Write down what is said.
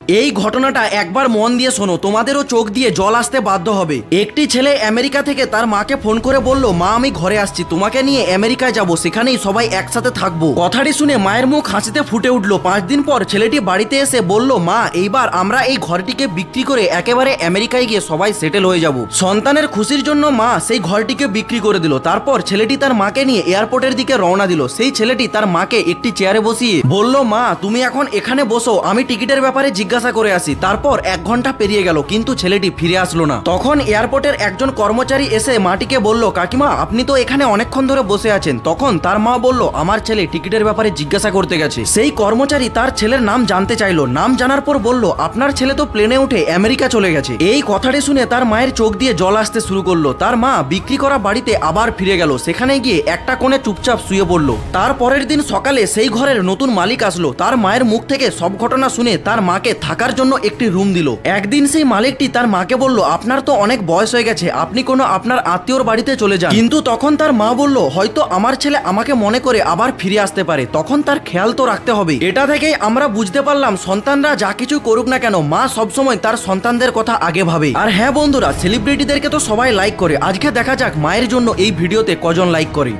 এই ঘটনাটা একবার মন দিয়ে শোনো, তোমাদেরও চোখ দিয়ে জল আসতে বাধ্য হবে। একটি ছেলে আমেরিকা থেকে তার মাকে ফোন করে বলল, মা আমি ঘরে আসছি, তোমাকে নিয়ে আমেরিকায় যাব, সেখানেই সবাই একসাথে থাকবো। কথাটি শুনে মায়ের মুখ হাসিতে ফুটে উঠলো। 5 দিন পর ছেলেটি বাড়িতে এসে বলল, মা এইবার আমরা এই ঘরটিকে বিক্রি করে একেবারে আমেরিকায় গিয়ে সবাই সেটেল হয়ে যাব। সন্তানের খুশির জন্য মা সেই ঘরটিকে বিক্রি করে দিল। তারপর ছেলেটি তার মাকে নিয়ে এয়ারপোর্টের দিকে রওনা দিল। সেই ছেলেটি তার মাকে একটি চেয়ারে বসিয়ে বলল, মা তুমি এখন এখানে বসো, আমি টিকিটের ব্যাপারে জিজ্ঞাসা করে আসি। তারপর 1 ঘন্টা পেরিয়ে গেল, কিন্তু ছেলেটি ফিরে আসলো না। তখন এয়ারপোর্টের একজন কর্মচারী এসে মাটিকে বলল, কাকিমা আপনি তো এখানে অনেকক্ষণ ধরে বসে আছেন। তখন তার মা বলল, আমার ছেলে টিকিটের ব্যাপারে জিজ্ঞাসা করতে গেছে। সেই কর্মচারী তার ছেলের নাম জানতে চাইলো। নাম জানার পর বলল, আপনার ছেলে তো প্লেনে উঠে আমেরিকা চলে গেছে। এই কথাটি শুনে তার মায়ের চোখ দিয়ে জল আসতে শুরু করলো। তার মা বিক্রি করা বাড়িতে আবার ফিরে গেল। সেখানে গিয়ে একটা কোণে চুপচাপ শুয়ে পড়লো। তার পরের দিন সকালে সেই ঘরের নতুন মালিক আসলো। তার মায়ের মুখ থেকে সব ঘটনা শুনে তার মাকে থাকার জন্য একটি রুম দিল। একদিন সেই মালিকটি তার মাকে বলল, আপনার তো অনেক বয়স হয়ে গেছে, আপনি কোনো আপনার আত্মীয়র বাড়িতে চলে যান। কিন্তু তখন তার মা বলল, হয়তো আমার ছেলে আমাকে মনে করে আবার ফিরে আসতে পারে, তখন তার খেয়াল তো রাখতে হবে। এটা থেকেই আমরা বুঝতে পারলাম, সন্তানরা যা কিছু করুক না কেন, মা সবসময় তার সন্তানদের কথা আগে ভাবে। আর হ্যাঁ বন্ধুরা, সেলিব্রিটিদেরকে তো সবাই লাইক করে। আজকে দেখা যাক মায়ের জন্য এই ভিডিওতে কজন লাইক করে।